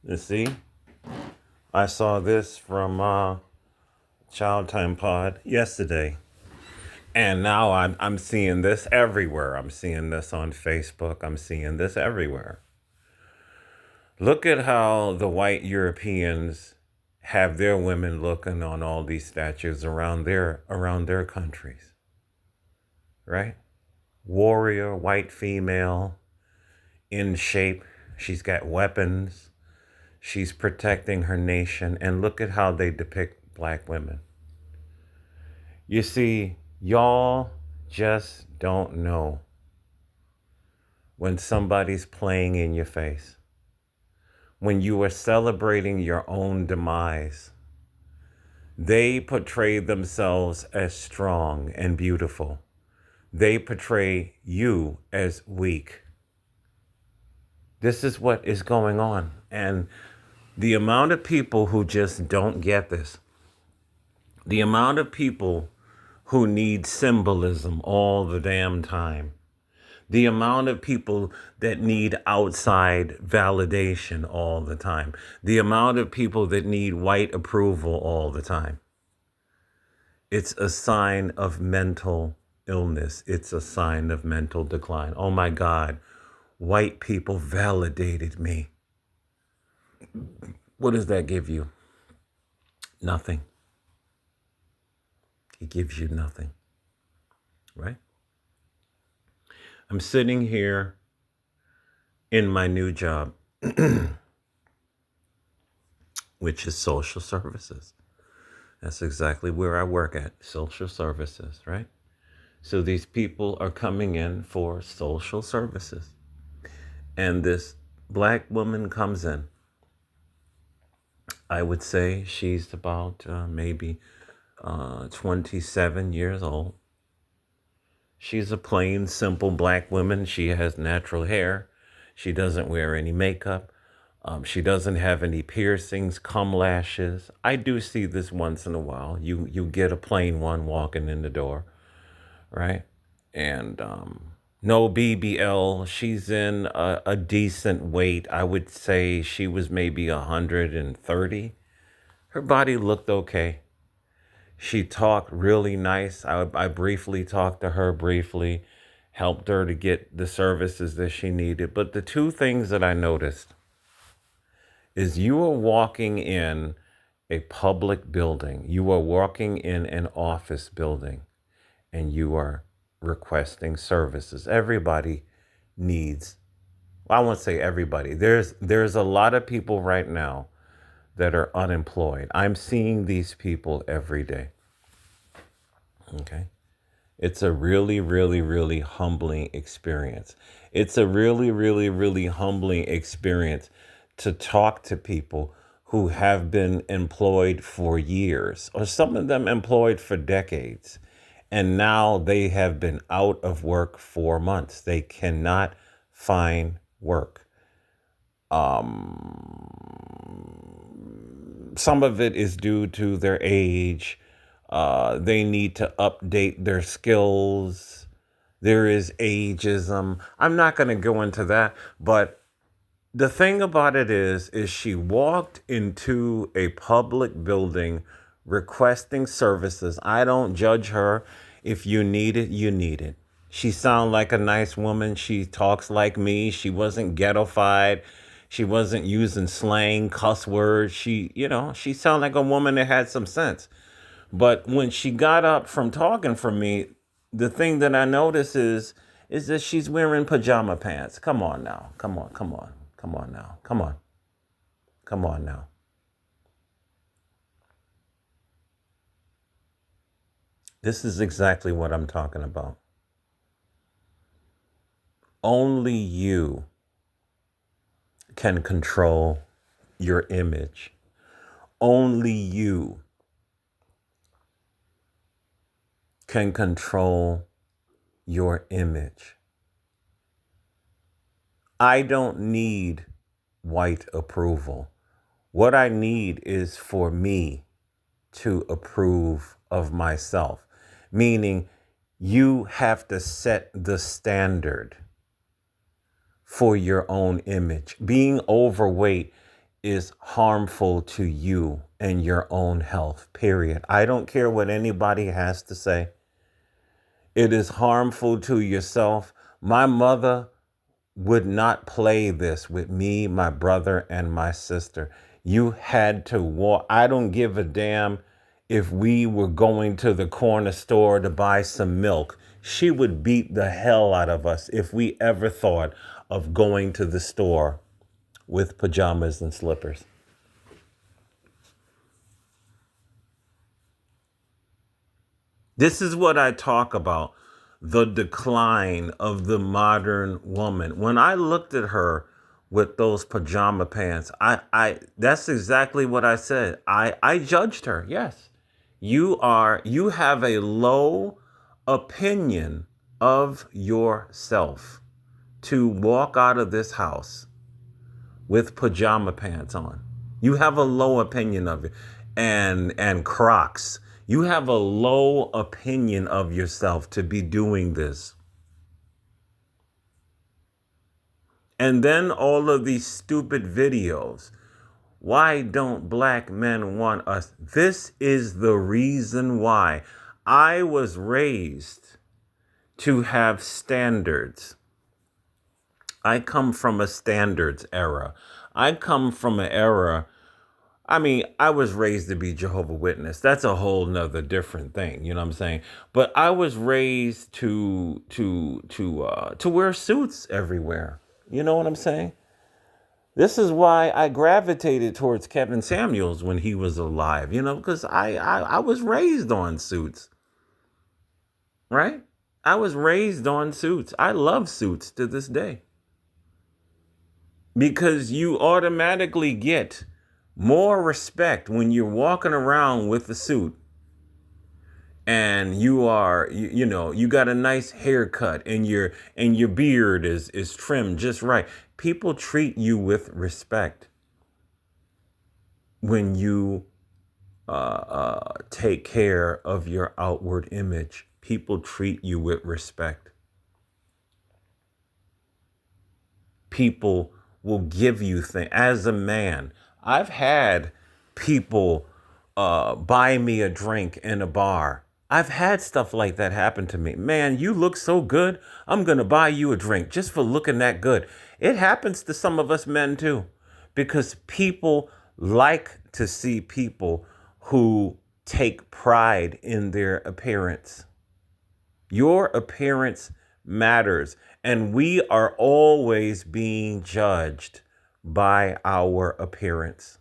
You see, I saw this from Child Time Pod yesterday, and now I'm seeing this everywhere. I'm seeing this on Facebook. I'm seeing this everywhere. Look at how the white Europeans have their women looking on all these statues around their countries, right? Warrior, white female, in shape. She's got weapons. She's protecting her nation. And look at how they depict black women. You see, y'all just don't know when somebody's playing in your face. When you are celebrating your own demise, they portray themselves as strong and beautiful. They portray you as weak. This is what is going on. And the amount of people who just don't get this, the amount of people who need symbolism all the damn time, the amount of people that need outside validation all the time, the amount of people that need white approval all the time. It's a sign of mental illness. It's a sign of mental decline. Oh my God, white people validated me. What does that give you? Nothing. It gives you nothing, right? I'm sitting here in my new job, which is social services. That's exactly where I work at, social services, right? So these people are coming in for social services. And this black woman comes in. I would say she's about maybe 27 years old. She's a plain, simple black woman. She has natural hair. She doesn't wear any makeup. She doesn't have any piercings, cum lashes. I do see this once in a while. You get a plain one walking in the door, right? And no BBL. She's in a decent weight. I would say she was maybe 130. Her body looked okay. She talked really nice. I briefly talked to her briefly, helped her to get the services that she needed. But the two things that I noticed is you are walking in a public building, you are walking in an office building, and you are requesting services. Everybody needs, well, I won't say everybody. There's a lot of people right now that are unemployed. I'm seeing these people every day. Okay. It's a really, really, really humbling experience. It's a really, really, really humbling experience to talk to people who have been employed for years, or some of them employed for decades. And now they have been out of work for months. They cannot find work. Some of it is due to their age. They need to update their skills. There is ageism. I'm not going to go into that, but the thing about it is she walked into a public building requesting services. I don't judge her. If you need it, you need it. She sounds like a nice woman. She talks like me. She wasn't ghettofied. She wasn't using slang, cuss words. She sounded like a woman that had some sense. But when she got up from talking for me, the thing that I notice is that she's wearing pajama pants. Come on now. Come on, come on. Come on now. Come on. Come on now. This is exactly what I'm talking about. Only you can control your image. Only you can control your image. I don't need white approval. What I need is for me to approve of myself, meaning you have to set the standard for your own image. Being overweight is harmful to you and your own health, period. I don't care what anybody has to say. It is harmful to yourself. My mother would not play this with me, my brother, and my sister. You had to walk. I don't give a damn if we were going to the corner store to buy some milk. She would beat the hell out of us if we ever thought of going to the store with pajamas and slippers. This is what I talk about, the decline of the modern woman. When I looked at her with those pajama pants, I that's exactly what I said. I judged her. Yes. You have a low opinion of yourself to walk out of this house with pajama pants on. You have a low opinion of it. And Crocs. You have a low opinion of yourself to be doing this. And then all of these stupid videos. Why don't black men want us? This is the reason why. I was raised to have standards. I come from a standards era. I come from an era. I mean, I was raised to be Jehovah Witness. That's a whole nother different thing. You know what I'm saying? But I was raised to wear suits everywhere. You know what I'm saying? This is why I gravitated towards Kevin Samuels when he was alive. You know, because I was raised on suits, right? I was raised on suits. I love suits to this day because you automatically get more respect when you're walking around with a suit and you know you got a nice haircut and your beard is trimmed just right. People treat you with respect when you take care of your outward image. People treat you with respect. People will give you things. As a man, I've had people buy me a drink in a bar. I've had stuff like that happen to me. Man, you look so good. I'm going to buy you a drink just for looking that good. It happens to some of us men too, because people like to see people who take pride in their appearance. Your appearance matters, and we are always being judged by our appearance.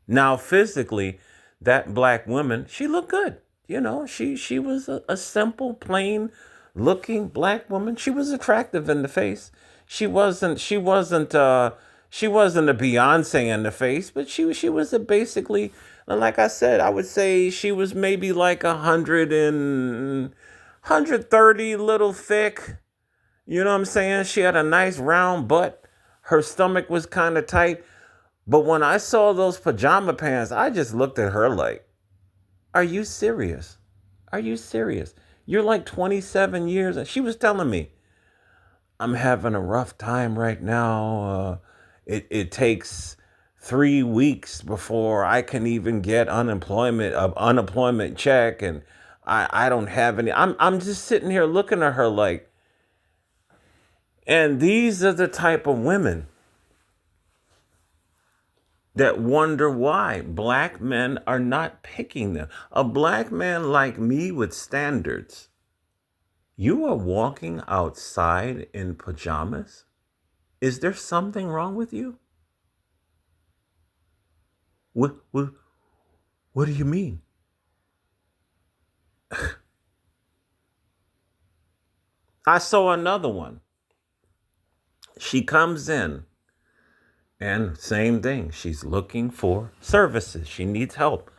Now, physically, that black woman, she looked good. You know, she was a simple, plain looking black woman. She was attractive in the face. She wasn't a Beyonce in the face, but she was a basically, like I said, I would say she was maybe like 130, little thick. You know what I'm saying? She had a nice round butt. Her stomach was kind of tight. But when I saw those pajama pants, I just looked at her like, are you serious? Are you serious? You're like 27 years. And she was telling me, I'm having a rough time right now. It takes 3 weeks before I can even get unemployment check. And I don't have any. I'm just sitting here looking at her like, and these are the type of women that wonder why black men are not picking them. A black man like me with standards, you are walking outside in pajamas? Is there something wrong with you? What do you mean? I saw another one. She comes in and same thing. She's looking for services. She needs help.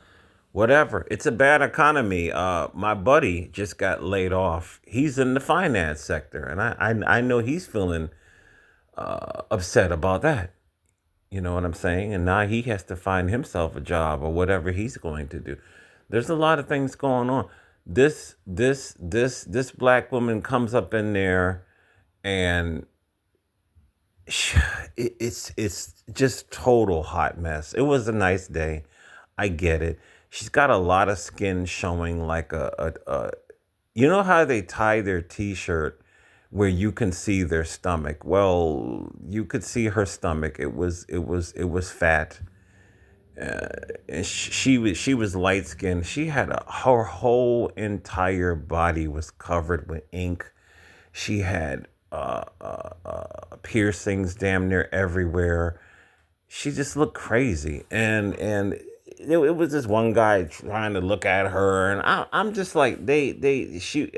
Whatever. It's a bad economy. My buddy just got laid off. He's in the finance sector, and I know he's feeling upset about that. You know what I'm saying? And now he has to find himself a job or whatever he's going to do. There's a lot of things going on. This black woman comes up in there, and it's just total hot mess. It was a nice day. I get it. She's got a lot of skin showing, like a you know how they tie their t-shirt where you can see their stomach. Well, you could see her stomach. It was fat. And she was light skinned. She had her whole entire body was covered with ink. She had piercings damn near everywhere. She just looked crazy, and it was this one guy trying to look at her, and I'm just like, she.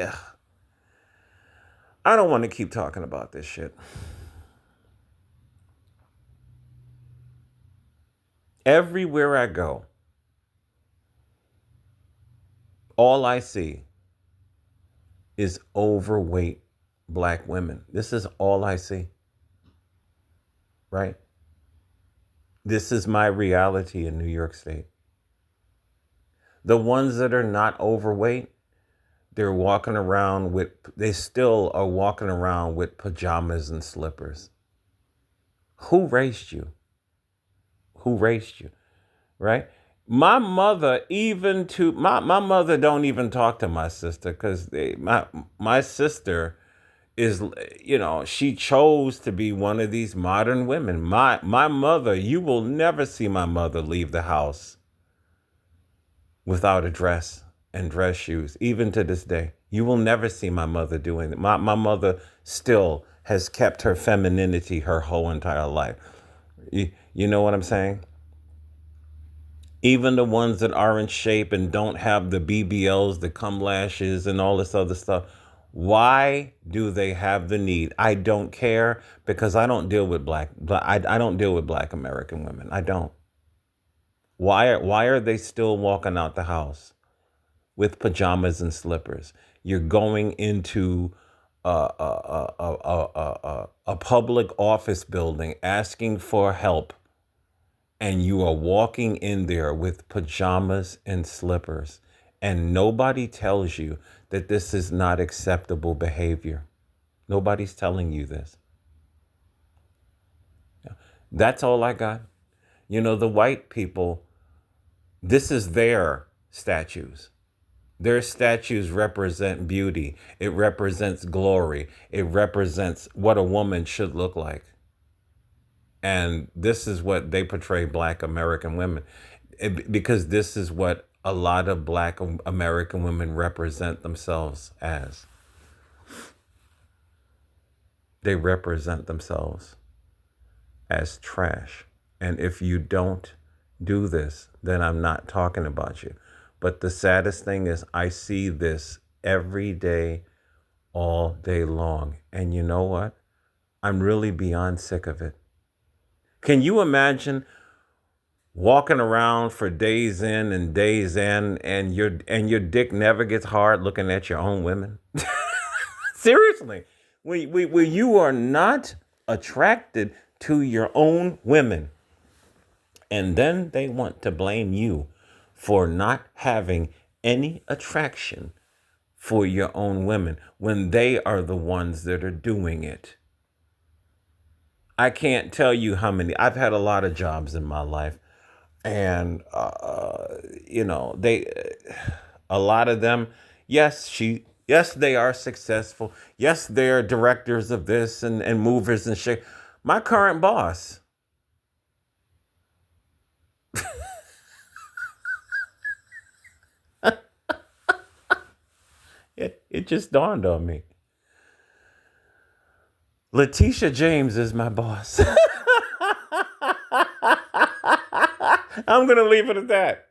I don't want to keep talking about this shit. Everywhere I go, all I see is overweight black women. This is all I see, right? This is my reality in New York State. The ones that are not overweight, they still are walking around with pajamas and slippers. Who raised you? Who raised you? Right? My mother don't even talk to my sister because my sister is, she chose to be one of these modern women. My mother, you will never see my mother leave the house without a dress and dress shoes. Even to this day, you will never see my mother doing it. My mother still has kept her femininity her whole entire life. You know what I'm saying? Even the ones that are in shape and don't have the BBLs, the cum lashes, and all this other stuff. Why do they have the need? I don't care, because I don't deal with I don't deal with black American women. I don't. Why are they still walking out the house with pajamas and slippers? You're going into a public office building asking for help, and you are walking in there with pajamas and slippers, and nobody tells you that this is not acceptable behavior. Nobody's telling you this. That's all I got. The white people, this is their statues. Their statues represent beauty. It represents glory. It represents what a woman should look like. And this is what they portray black American women, because this is what a lot of black American women represent themselves as. They represent themselves as trash. And if you don't do this, then I'm not talking about you. But the saddest thing is, I see this every day, all day long. And you know what? I'm really beyond sick of it. Can you imagine walking around for days in and days in, and your dick never gets hard looking at your own women? Seriously, where you are not attracted to your own women, and then they want to blame you for not having any attraction for your own women when they are the ones that are doing it. I can't tell you how many. I've had a lot of jobs in my life, and they, a lot of them, yes, they are successful. Yes, they are directors of this and movers and shit. My current boss, it just dawned on me. Letitia James is my boss. I'm gonna leave it at that.